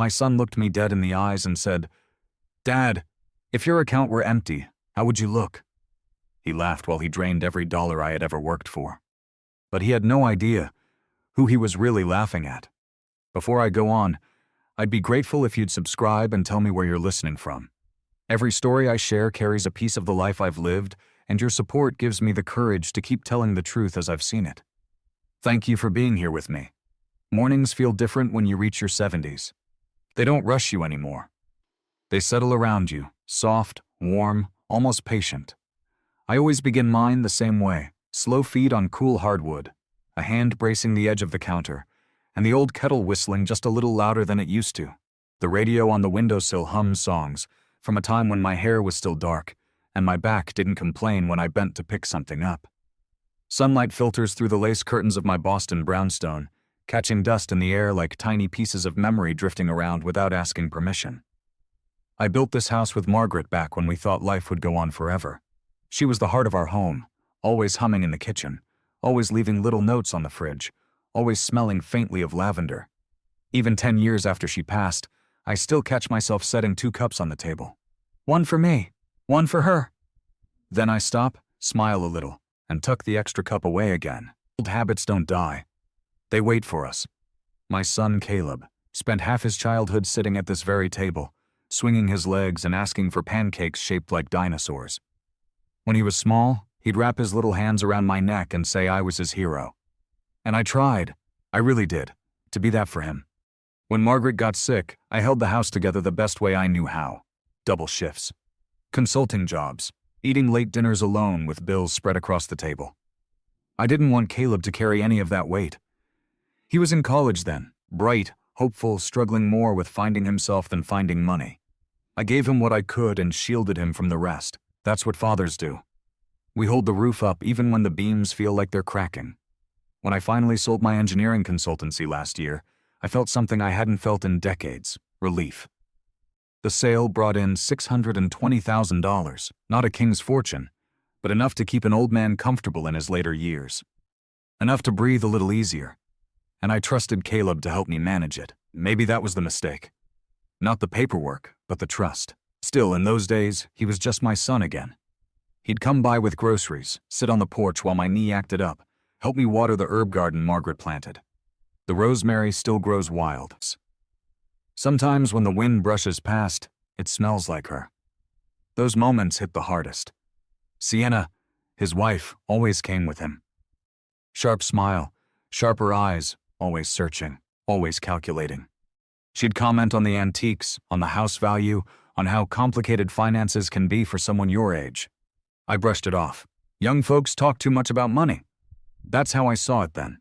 My son looked me dead in the eyes and said, "Dad, if your account were empty, how would you look?" He laughed while he drained every dollar I had ever worked for. But he had no idea who he was really laughing at. Before I go on, I'd be grateful if you'd subscribe and tell me where you're listening from. Every story I share carries a piece of the life I've lived, and your support gives me the courage to keep telling the truth as I've seen it. Thank you for being here with me. Mornings feel different when you reach your 70s. They don't rush you anymore. They settle around you, soft, warm, almost patient. I always begin mine the same way, slow feet on cool hardwood, a hand bracing the edge of the counter, and the old kettle whistling just a little louder than it used to. The radio on the windowsill hums songs from a time when my hair was still dark, and my back didn't complain when I bent to pick something up. Sunlight filters through the lace curtains of my Boston brownstone, catching dust in the air like tiny pieces of memory drifting around without asking permission. I built this house with Margaret back when we thought life would go on forever. She was the heart of our home, always humming in the kitchen, always leaving little notes on the fridge, always smelling faintly of lavender. Even 10 years after she passed, I still catch myself setting 2 cups on the table. One for me, one for her. Then I stop, smile a little, and tuck the extra cup away again. Old habits don't die. They wait for us. My son, Caleb, spent half his childhood sitting at this very table, swinging his legs and asking for pancakes shaped like dinosaurs. When he was small, he'd wrap his little hands around my neck and say I was his hero. And I tried, I really did, to be that for him. When Margaret got sick, I held the house together the best way I knew how. Double shifts. Consulting jobs. Eating late dinners alone with bills spread across the table. I didn't want Caleb to carry any of that weight. He was in college then, bright, hopeful, struggling more with finding himself than finding money. I gave him what I could and shielded him from the rest. That's what fathers do. We hold the roof up even when the beams feel like they're cracking. When I finally sold my engineering consultancy last year, I felt something I hadn't felt in decades: relief. The sale brought in $620,000, not a king's fortune, but enough to keep an old man comfortable in his later years. Enough to breathe a little easier. And I trusted Caleb to help me manage it. Maybe that was the mistake. Not the paperwork, but the trust. Still, in those days, he was just my son again. He'd come by with groceries, sit on the porch while my knee acted up, help me water the herb garden Margaret planted. The rosemary still grows wild. Sometimes when the wind brushes past, it smells like her. Those moments hit the hardest. Sienna, his wife, always came with him. Sharp smile, sharper eyes, always searching, always calculating. She'd comment on the antiques, on the house value, on how complicated finances can be for someone your age. I brushed it off. Young folks talk too much about money. That's how I saw it then.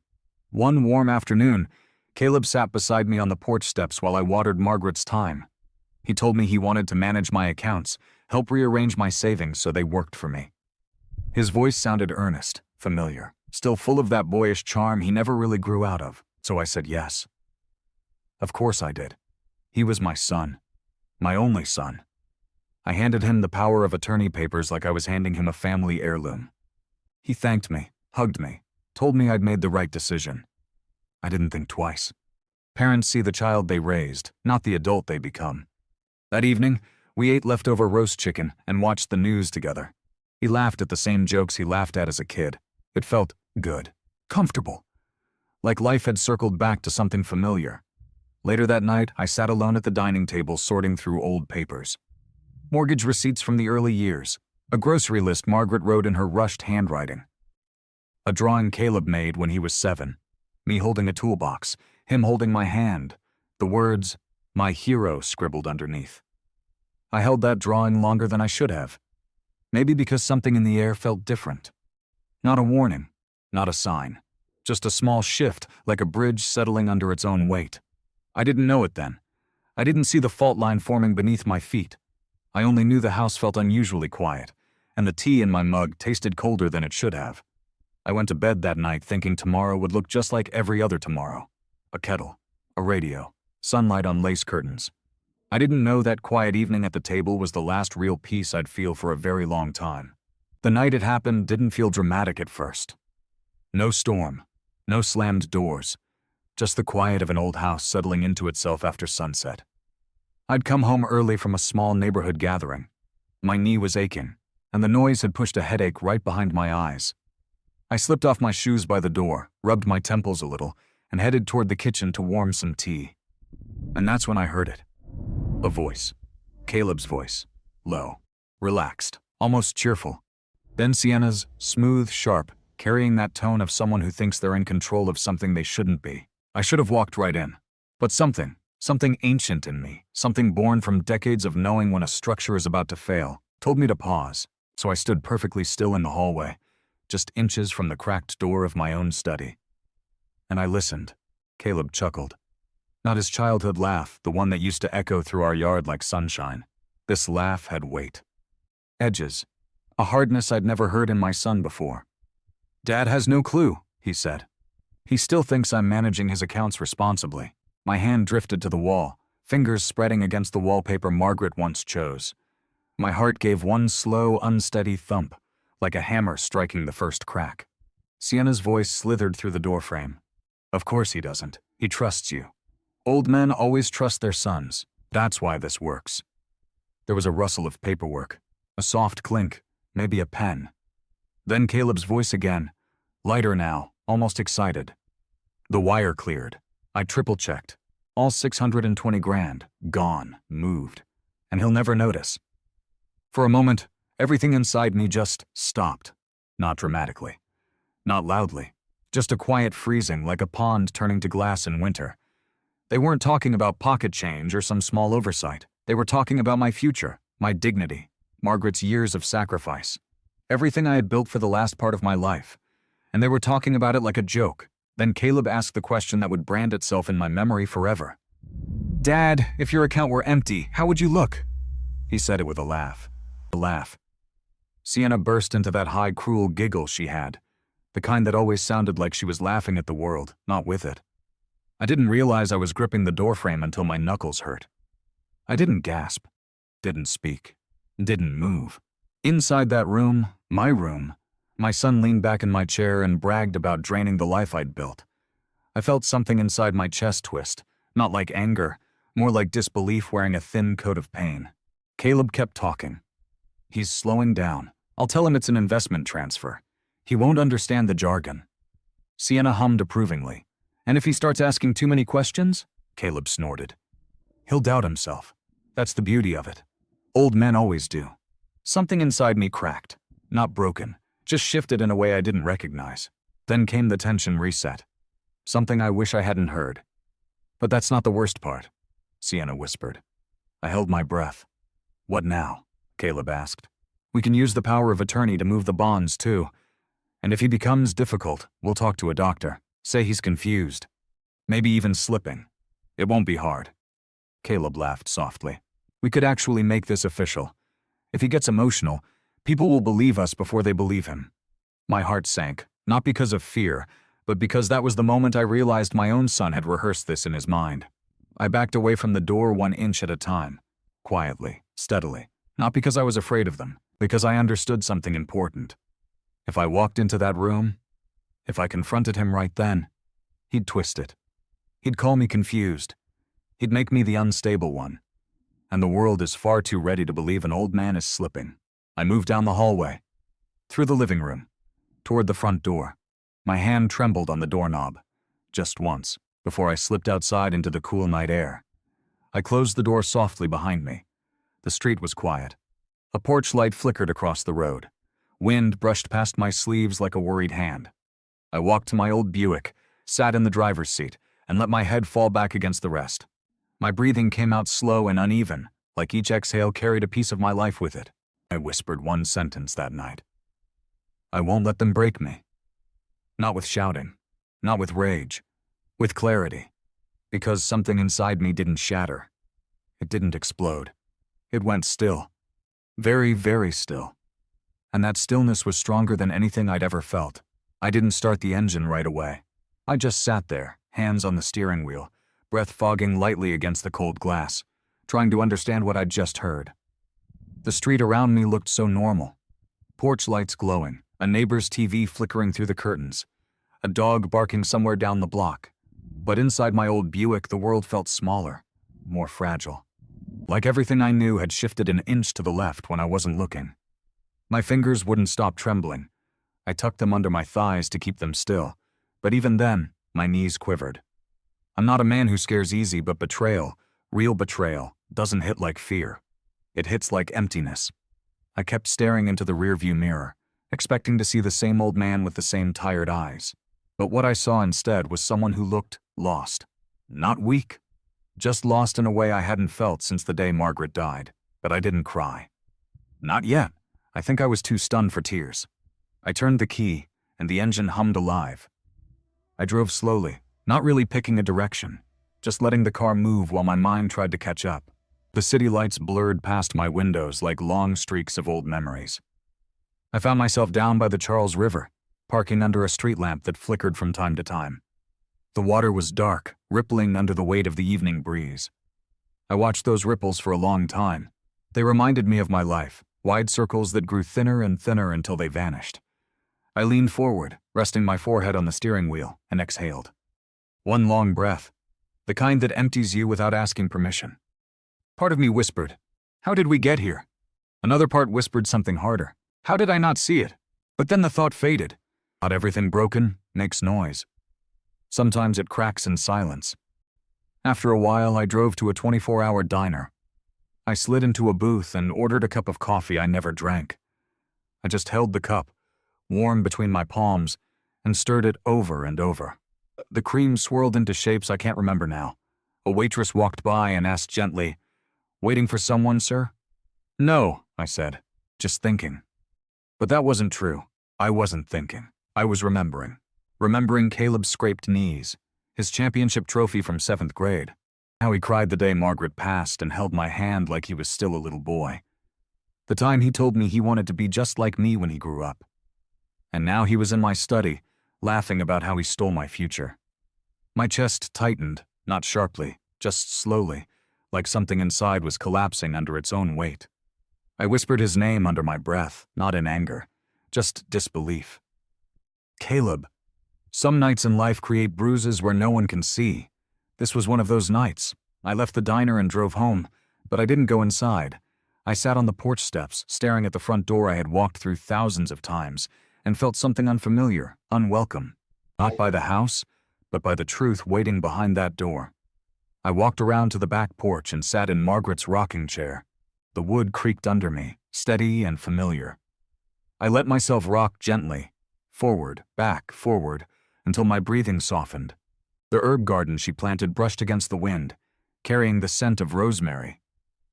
One warm afternoon, Caleb sat beside me on the porch steps while I watered Margaret's thyme. He told me he wanted to manage my accounts, help rearrange my savings so they worked for me. His voice sounded earnest, familiar, still full of that boyish charm he never really grew out of, so I said yes. Of course I did. He was my son. My only son. I handed him the power of attorney papers like I was handing him a family heirloom. He thanked me, hugged me, told me I'd made the right decision. I didn't think twice. Parents see the child they raised, not the adult they become. That evening, we ate leftover roast chicken and watched the news together. He laughed at the same jokes he laughed at as a kid. It felt good, comfortable, like life had circled back to something familiar. Later that night, I sat alone at the dining table sorting through old papers. Mortgage receipts from the early years, a grocery list Margaret wrote in her rushed handwriting. A drawing Caleb made when he was 7, me holding a toolbox, him holding my hand, the words, "My hero," scribbled underneath. I held that drawing longer than I should have. Maybe because something in the air felt different. Not a warning, not a sign, just a small shift like a bridge settling under its own weight. I didn't know it then. I didn't see the fault line forming beneath my feet. I only knew the house felt unusually quiet, and the tea in my mug tasted colder than it should have. I went to bed that night thinking tomorrow would look just like every other tomorrow. A kettle, a radio, sunlight on lace curtains. I didn't know that quiet evening at the table was the last real peace I'd feel for a very long time. The night it happened didn't feel dramatic at first. No storm, no slammed doors, just the quiet of an old house settling into itself after sunset. I'd come home early from a small neighborhood gathering. My knee was aching, and the noise had pushed a headache right behind my eyes. I slipped off my shoes by the door, rubbed my temples a little, and headed toward the kitchen to warm some tea. And that's when I heard it. A voice. Caleb's voice. Low. Relaxed. Almost cheerful. Then Sienna's, smooth, sharp, carrying that tone of someone who thinks they're in control of something they shouldn't be. I should have walked right in. But something ancient in me, something born from decades of knowing when a structure is about to fail, told me to pause, so I stood perfectly still in the hallway, just inches from the cracked door of my own study. And I listened. Caleb chuckled. Not his childhood laugh, the one that used to echo through our yard like sunshine. This laugh had weight. Edges. A hardness I'd never heard in my son before. "Dad has no clue," he said. "He still thinks I'm managing his accounts responsibly." My hand drifted to the wall, fingers spreading against the wallpaper Margaret once chose. My heart gave one slow, unsteady thump, like a hammer striking the first crack. Sienna's voice slithered through the doorframe. "Of course he doesn't. He trusts you. Old men always trust their sons. That's why this works." There was a rustle of paperwork, a soft clink, maybe a pen. Then Caleb's voice again, lighter now, almost excited. The wire cleared. I triple-checked. All 620 grand, gone, moved. And he'll never notice. For a moment, everything inside me just stopped. Not dramatically. Not loudly. Just a quiet freezing like a pond turning to glass in winter. They weren't talking about pocket change or some small oversight. They were talking about my future, my dignity, Margaret's years of sacrifice. Everything I had built for the last part of my life. And they were talking about it like a joke. Then Caleb asked the question that would brand itself in my memory forever. "Dad, if your account were empty, how would you look?" He said it with a laugh. A laugh. Sienna burst into that high, cruel giggle she had, the kind that always sounded like she was laughing at the world, not with it. I didn't realize I was gripping the doorframe until my knuckles hurt. I didn't gasp, didn't speak, didn't move. Inside that room, my son leaned back in my chair and bragged about draining the life I'd built. I felt something inside my chest twist, not like anger, more like disbelief wearing a thin coat of pain. Caleb kept talking. "He's slowing down. I'll tell him it's an investment transfer. He won't understand the jargon." Sienna hummed approvingly. "And if he starts asking too many questions?" Caleb snorted. "He'll doubt himself. That's the beauty of it. Old men always do." Something inside me cracked. Not broken. Just shifted in a way I didn't recognize. Then came the tension reset. Something I wish I hadn't heard. "But that's not the worst part," Sienna whispered. I held my breath. "What now?" Caleb asked. "We can use the power of attorney to move the bonds, too. And if he becomes difficult, we'll talk to a doctor. Say he's confused. Maybe even slipping. It won't be hard." Caleb laughed softly. "We could actually make this official. If he gets emotional, people will believe us before they believe him." My heart sank, not because of fear, but because that was the moment I realized my own son had rehearsed this in his mind. I backed away from the door 1 inch at a time, quietly, steadily, not because I was afraid of them, because I understood something important. If I walked into that room, if I confronted him right then, he'd twist it. He'd call me confused. He'd make me the unstable one. And the world is far too ready to believe an old man is slipping. I moved down the hallway, through the living room, toward the front door. My hand trembled on the doorknob, just once, before I slipped outside into the cool night air. I closed the door softly behind me. The street was quiet. A porch light flickered across the road. Wind brushed past my sleeves like a worried hand. I walked to my old Buick, sat in the driver's seat, and let my head fall back against the rest. My breathing came out slow and uneven, like each exhale carried a piece of my life with it. I whispered one sentence that night. I won't let them break me. Not with shouting, not with rage, with clarity. Because something inside me didn't shatter. It didn't explode. It went still. Very, very still. And that stillness was stronger than anything I'd ever felt. I didn't start the engine right away. I just sat there, hands on the steering wheel, breath fogging lightly against the cold glass, trying to understand what I'd just heard. The street around me looked so normal. Porch lights glowing, a neighbor's TV flickering through the curtains, a dog barking somewhere down the block. But inside my old Buick, the world felt smaller, more fragile. Like everything I knew had shifted an inch to the left when I wasn't looking. My fingers wouldn't stop trembling. I tucked them under my thighs to keep them still, but even then, my knees quivered. I'm not a man who scares easy, but betrayal, real betrayal, doesn't hit like fear. It hits like emptiness. I kept staring into the rearview mirror, expecting to see the same old man with the same tired eyes. But what I saw instead was someone who looked lost. Not weak. Just lost in a way I hadn't felt since the day Margaret died. But I didn't cry. Not yet. I think I was too stunned for tears. I turned the key, and the engine hummed alive. I drove slowly, not really picking a direction, just letting the car move while my mind tried to catch up. The city lights blurred past my windows like long streaks of old memories. I found myself down by the Charles River, parking under a street lamp that flickered from time to time. The water was dark, rippling under the weight of the evening breeze. I watched those ripples for a long time. They reminded me of my life, wide circles that grew thinner and thinner until they vanished. I leaned forward, resting my forehead on the steering wheel, and exhaled. One long breath, the kind that empties you without asking permission. Part of me whispered, "How did we get here?" Another part whispered something harder. "How did I not see it?" But then the thought faded. Not everything broken makes noise. Sometimes it cracks in silence. After a while, I drove to a 24-hour diner. I slid into a booth and ordered a cup of coffee I never drank. I just held the cup, warm between my palms, and stirred it over and over. The cream swirled into shapes I can't remember now. A waitress walked by and asked gently, "Waiting for someone, sir?" "No," I said, "just thinking." But that wasn't true. I wasn't thinking. I was remembering. Remembering Caleb's scraped knees, his championship trophy from 7th grade, how he cried the day Margaret passed and held my hand like he was still a little boy. The time he told me he wanted to be just like me when he grew up. And now he was in my study, laughing about how he stole my future. My chest tightened, not sharply, just slowly, like something inside was collapsing under its own weight. I whispered his name under my breath, not in anger, just disbelief. Caleb. Some nights in life create bruises where no one can see. This was one of those nights. I left the diner and drove home, but I didn't go inside. I sat on the porch steps, staring at the front door I had walked through thousands of times, and felt something unfamiliar, unwelcome. Not by the house, but by the truth waiting behind that door. I walked around to the back porch and sat in Margaret's rocking chair. The wood creaked under me, steady and familiar. I let myself rock gently, forward, until my breathing softened. The herb garden she planted brushed against the wind, carrying the scent of rosemary.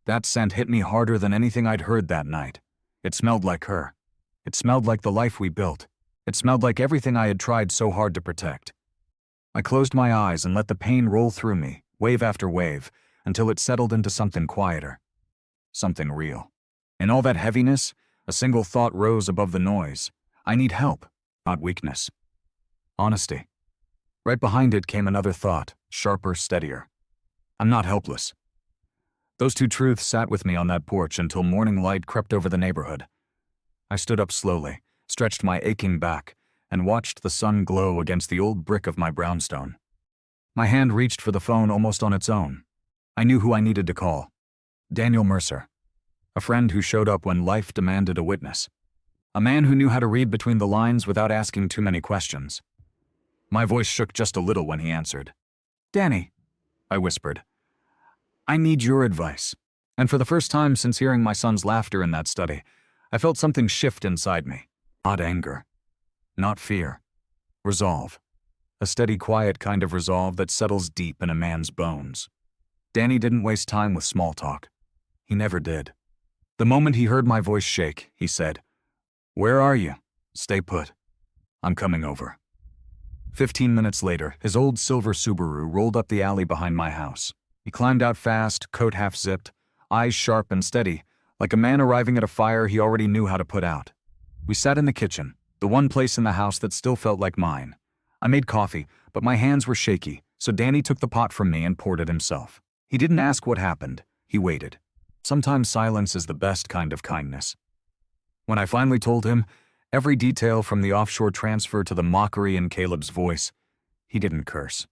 That scent hit me harder than anything I'd heard that night. It smelled like her. It smelled like the life we built. It smelled like everything I had tried so hard to protect. I closed my eyes and let the pain roll through me, wave after wave, until it settled into something quieter. Something real. In all that heaviness, a single thought rose above the noise. I need help, not weakness. Honesty. Right behind it came another thought, sharper, steadier. I'm not helpless. Those two truths sat with me on that porch until morning light crept over the neighborhood. I stood up slowly, stretched my aching back, and watched the sun glow against the old brick of my brownstone. My hand reached for the phone almost on its own. I knew who I needed to call. Daniel Mercer. A friend who showed up when life demanded a witness. A man who knew how to read between the lines without asking too many questions. My voice shook just a little when he answered. "Danny," I whispered, "I need your advice." And for the first time since hearing my son's laughter in that study, I felt something shift inside me. Not anger. Not fear. Resolve. A steady, quiet kind of resolve that settles deep in a man's bones. Danny didn't waste time with small talk. He never did. The moment he heard my voice shake, he said, "Where are you? Stay put. I'm coming over." 15 minutes later, his old silver Subaru rolled up the alley behind my house. He climbed out fast, coat half-zipped, eyes sharp and steady, like a man arriving at a fire he already knew how to put out. We sat in the kitchen, the one place in the house that still felt like mine. I made coffee, but my hands were shaky, so Danny took the pot from me and poured it himself. He didn't ask what happened. He waited. Sometimes silence is the best kind of kindness. When I finally told him, every detail from the offshore transfer to the mockery in Caleb's voice, he didn't curse.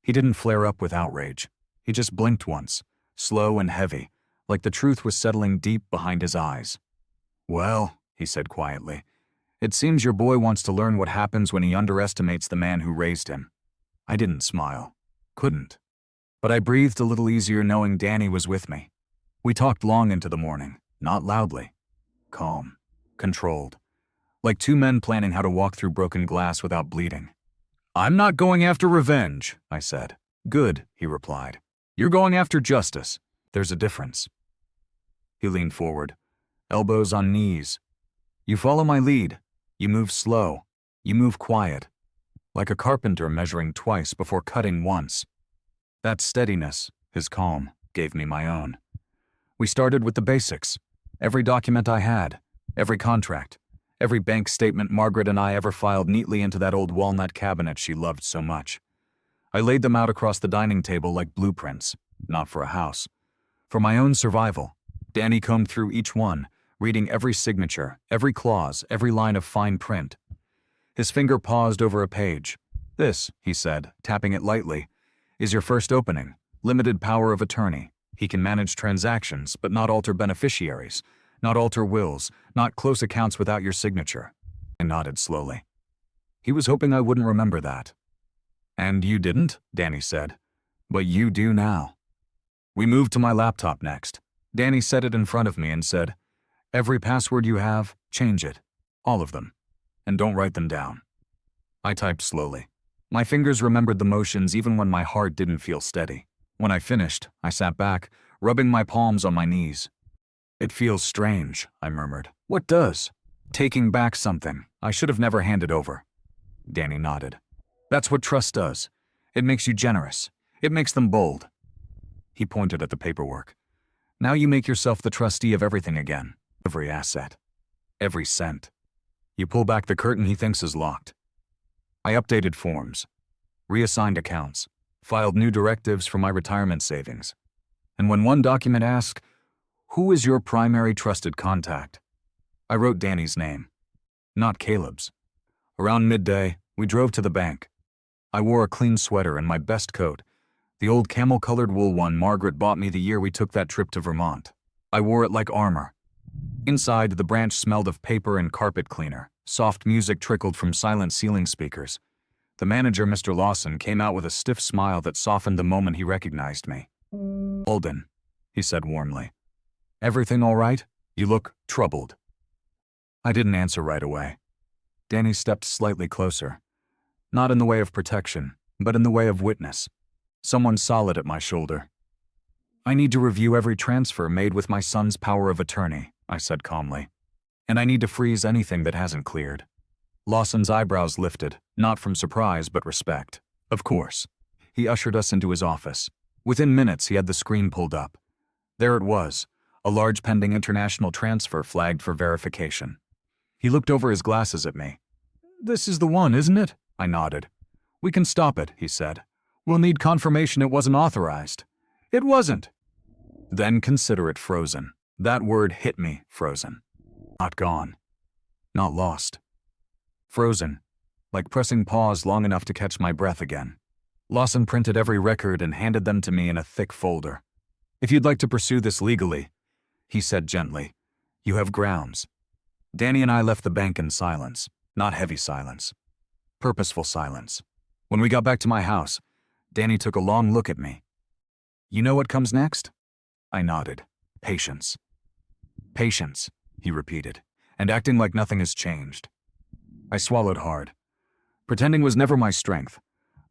He didn't flare up with outrage. He just blinked once, slow and heavy, like the truth was settling deep behind his eyes. "Well," he said quietly, "it seems your boy wants to learn what happens when he underestimates the man who raised him." I didn't smile. Couldn't. But I breathed a little easier knowing Danny was with me. We talked long into the morning, not loudly. Calm. Controlled. Like two men planning how to walk through broken glass without bleeding. "I'm not going after revenge," I said. "Good," he replied. "You're going after justice. There's a difference." He leaned forward, elbows on knees. "You follow my lead. You move slow. You move quiet. Like a carpenter measuring twice before cutting once." That steadiness, his calm, gave me my own. We started with the basics. Every document I had, every contract, every bank statement Margaret and I ever filed neatly into that old walnut cabinet she loved so much. I laid them out across the dining table like blueprints, not for a house. For my own survival. Danny combed through each one, reading every signature, every clause, every line of fine print. His finger paused over a page. "This," he said, tapping it lightly, "is your first opening. Limited power of attorney. He can manage transactions, but not alter beneficiaries, not alter wills, not close accounts without your signature." I nodded slowly. He was hoping I wouldn't remember that. "And you didn't," Danny said. "But you do now." We moved to my laptop next. Danny set it in front of me and said, "Every password you have, change it. All of them. And don't write them down." I typed slowly. My fingers remembered the motions even when my heart didn't feel steady. When I finished, I sat back, rubbing my palms on my knees. "It feels strange," I murmured. "What does?" "Taking back something I should have never handed over." Danny nodded. "That's what trust does. It makes you generous. It makes them bold." He pointed at the paperwork. "Now you make yourself the trustee of everything again. Every asset. Every cent. You pull back the curtain he thinks is locked." I updated forms, reassigned accounts, filed new directives for my retirement savings. And when one document asked, "Who is your primary trusted contact?" I wrote Danny's name, not Caleb's. Around midday, we drove to the bank. I wore a clean sweater and my best coat, the old camel-colored wool one Margaret bought me the year we took that trip to Vermont. I wore it like armor. Inside, the branch smelled of paper and carpet cleaner. Soft music trickled from silent ceiling speakers. The manager, Mr. Lawson, came out with a stiff smile that softened the moment he recognized me. "Alden," he said warmly. "Everything all right? You look troubled." I didn't answer right away. Danny stepped slightly closer. Not in the way of protection, but in the way of witness. Someone solid at my shoulder. "I need to review every transfer made with my son's power of attorney," I said calmly. "And I need to freeze anything that hasn't cleared." Lawson's eyebrows lifted, not from surprise but respect. "Of course." He ushered us into his office. Within minutes, he had the screen pulled up. There it was, a large pending international transfer flagged for verification. He looked over his glasses at me. "This is the one, isn't it?" I nodded. "We can stop it," he said. "We'll need confirmation it wasn't authorized." "It wasn't." "Then consider it frozen." That word hit me, frozen. Not gone. Not lost. Frozen, like pressing pause long enough to catch my breath again. Lawson printed every record and handed them to me in a thick folder. "If you'd like to pursue this legally," he said gently, "you have grounds." Danny and I left the bank in silence, not heavy silence. Purposeful silence. When we got back to my house, Danny took a long look at me. "You know what comes next?" I nodded. "Patience." "Patience," he repeated, and acting like nothing has changed. I swallowed hard. Pretending was never my strength,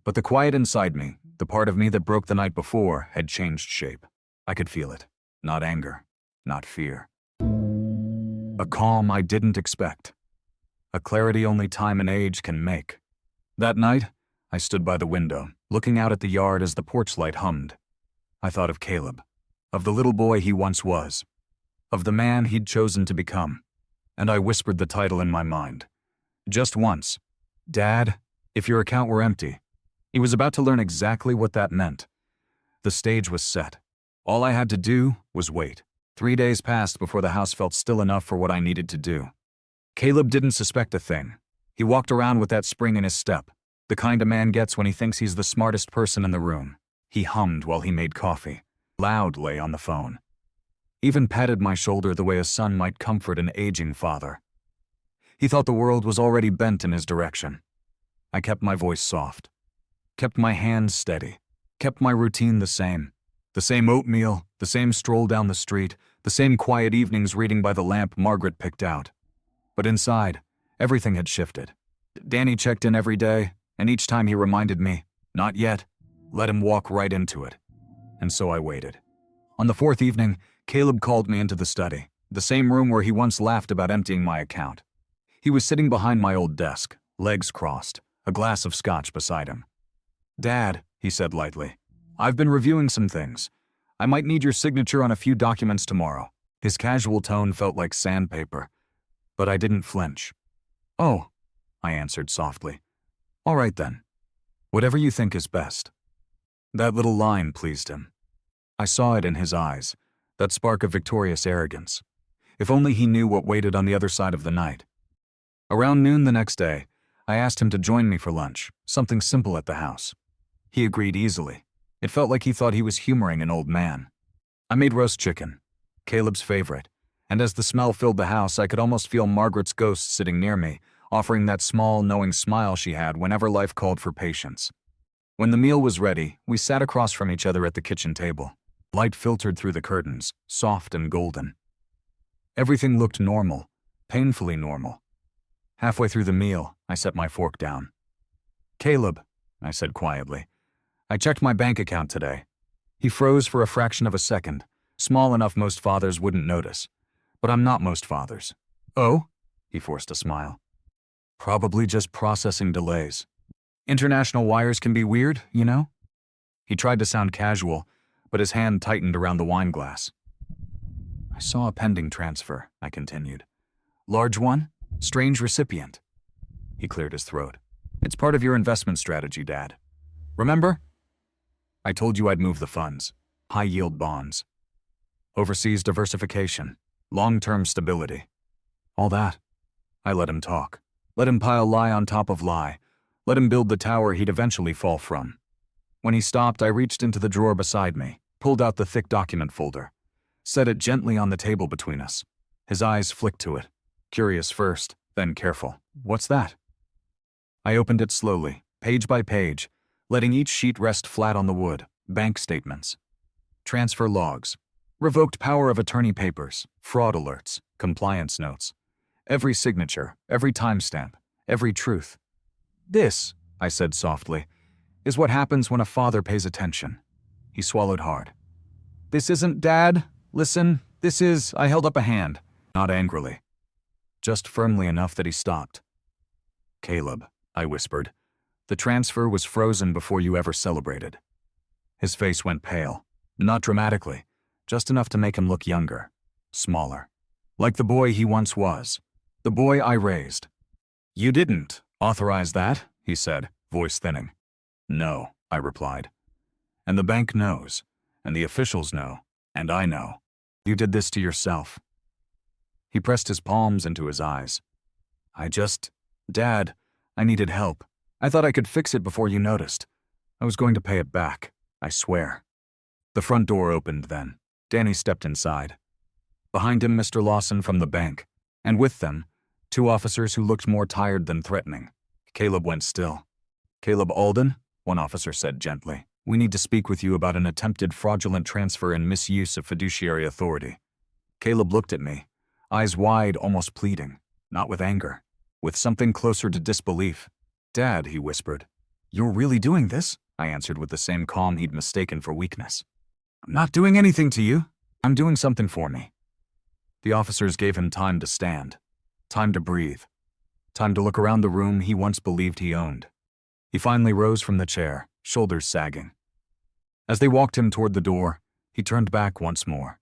but the quiet inside me, the part of me that broke the night before, had changed shape. I could feel it. Not anger, not fear. A calm I didn't expect. A clarity only time and age can make. That night, I stood by the window, looking out at the yard as the porch light hummed. I thought of Caleb, of the little boy he once was, of the man he'd chosen to become, and I whispered the title in my mind. Just once. "Dad, if your account were empty." He was about to learn exactly what that meant. The stage was set. All I had to do was wait. 3 days passed before the house felt still enough for what I needed to do. Caleb didn't suspect a thing. He walked around with that spring in his step, the kind a man gets when he thinks he's the smartest person in the room. He hummed while he made coffee. Loud lay on the phone. even patted my shoulder the way a son might comfort an aging father. He thought the world was already bent in his direction. I kept my voice soft, kept my hands steady, kept my routine the same oatmeal, the same stroll down the street, the same quiet evenings reading by the lamp Margaret picked out. But inside, everything had shifted. Danny checked in every day, and each time he reminded me, not yet, let him walk right into it. And so I waited. On the fourth evening, Caleb called me into the study, the same room where he once laughed about emptying my account. He was sitting behind my old desk, legs crossed, a glass of scotch beside him. "Dad," he said lightly, "I've been reviewing some things. I might need your signature on a few documents tomorrow." His casual tone felt like sandpaper, but I didn't flinch. "Oh," I answered softly. "All right then. Whatever you think is best." That little line pleased him. I saw it in his eyes, that spark of victorious arrogance. If only he knew what waited on the other side of the night. Around noon the next day, I asked him to join me for lunch, something simple at the house. He agreed easily. It felt like he thought he was humoring an old man. I made roast chicken, Caleb's favorite, and as the smell filled the house, I could almost feel Margaret's ghost sitting near me, offering that small, knowing smile she had whenever life called for patience. When the meal was ready, we sat across from each other at the kitchen table. Light filtered through the curtains, soft and golden. Everything looked normal, painfully normal. Halfway through the meal, I set my fork down. "Caleb," I said quietly, "I checked my bank account today." He froze for a fraction of a second, small enough most fathers wouldn't notice. But I'm not most fathers. "Oh?" He forced a smile. "Probably just processing delays. International wires can be weird, you know?" He tried to sound casual, but his hand tightened around the wine glass. "I saw a pending transfer," I continued. "Large one? Strange recipient." He cleared his throat. "It's part of your investment strategy, Dad. Remember? I told you I'd move the funds. High-yield bonds. Overseas diversification. Long-term stability. All that." I let him talk. Let him pile lie on top of lie. Let him build the tower he'd eventually fall from. When he stopped, I reached into the drawer beside me, pulled out the thick document folder, set it gently on the table between us. His eyes flicked to it. Curious first, then careful. "What's that?" I opened it slowly, page by page, letting each sheet rest flat on the wood. Bank statements. Transfer logs. Revoked power of attorney papers. Fraud alerts. Compliance notes. Every signature, every timestamp, every truth. "This," I said softly, "is what happens when a father pays attention." He swallowed hard. "This isn't, Dad. Listen, this is..." I held up a hand, not angrily, just firmly enough that he stopped. "Caleb," I whispered, "the transfer was frozen before you ever celebrated." His face went pale, not dramatically, just enough to make him look younger, smaller, like the boy he once was, the boy I raised. "You didn't authorize that," he said, voice thinning. "No," I replied. "And the bank knows, and the officials know, and I know. You did this to yourself." He pressed his palms into his eyes. "Dad, I needed help. I thought I could fix it before you noticed. I was going to pay it back, I swear." The front door opened then. Danny stepped inside. Behind him, Mr. Lawson from the bank, and with them, two officers who looked more tired than threatening. Caleb went still. "Caleb Alden," one officer said gently, "we need to speak with you about an attempted fraudulent transfer and misuse of fiduciary authority." Caleb looked at me, eyes wide, almost pleading, not with anger, with something closer to disbelief. "Dad," he whispered. "You're really doing this?" I answered with the same calm he'd mistaken for weakness. "I'm not doing anything to you. I'm doing something for me." The officers gave him time to stand, time to breathe, time to look around the room he once believed he owned. He finally rose from the chair, shoulders sagging. As they walked him toward the door, he turned back once more.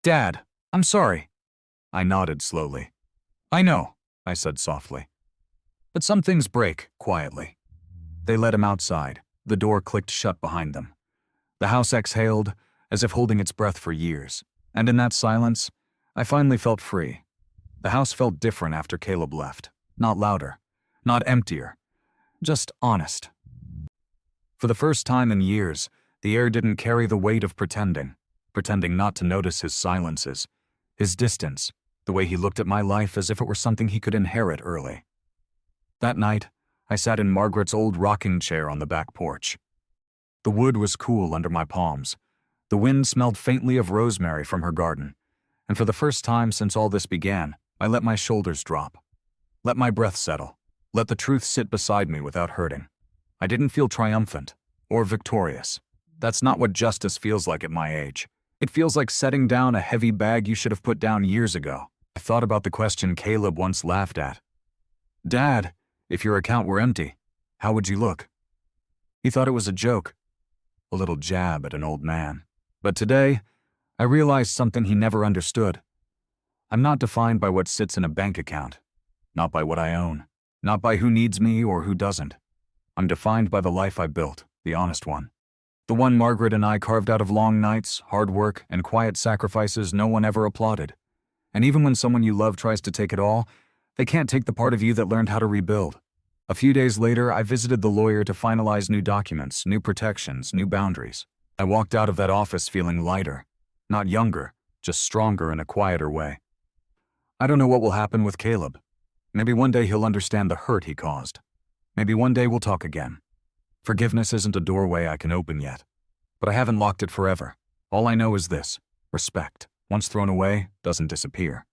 "Dad, I'm sorry." I nodded slowly. "I know," I said softly. "But some things break quietly." They led him outside. The door clicked shut behind them. The house exhaled, as if holding its breath for years, and in that silence, I finally felt free. The house felt different after Caleb left. Not louder, not emptier, just honest. For the first time in years, the air didn't carry the weight of pretending. pretending not to notice his silences, his distance, the way he looked at my life as if it were something he could inherit early. That night, I sat in Margaret's old rocking chair on the back porch. The wood was cool under my palms. The wind smelled faintly of rosemary from her garden, and for the first time since all this began, I let my shoulders drop. Let my breath settle. Let the truth sit beside me without hurting. I didn't feel triumphant or victorious. That's not what justice feels like at my age. It feels like setting down a heavy bag you should have put down years ago. I thought about the question Caleb once laughed at. "Dad, if your account were empty, how would you look?" He thought it was a joke, a little jab at an old man. But today, I realized something he never understood. I'm not defined by what sits in a bank account, not by what I own, not by who needs me or who doesn't. I'm defined by the life I built, the honest one. The one Margaret and I carved out of long nights, hard work, and quiet sacrifices no one ever applauded. And even when someone you love tries to take it all, they can't take the part of you that learned how to rebuild. A few days later, I visited the lawyer to finalize new documents, new protections, new boundaries. I walked out of that office feeling lighter, not younger, just stronger in a quieter way. I don't know what will happen with Caleb. Maybe one day he'll understand the hurt he caused. Maybe one day we'll talk again. Forgiveness isn't a doorway I can open yet, but I haven't locked it forever. All I know is this: respect, once thrown away, doesn't disappear.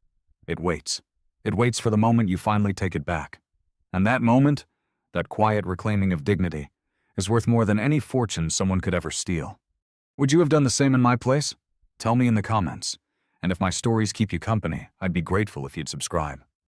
It waits. It waits for the moment you finally take it back. And that moment, that quiet reclaiming of dignity, is worth more than any fortune someone could ever steal. Would you have done the same in my place? Tell me in the comments. And if my stories keep you company, I'd be grateful if you'd subscribe.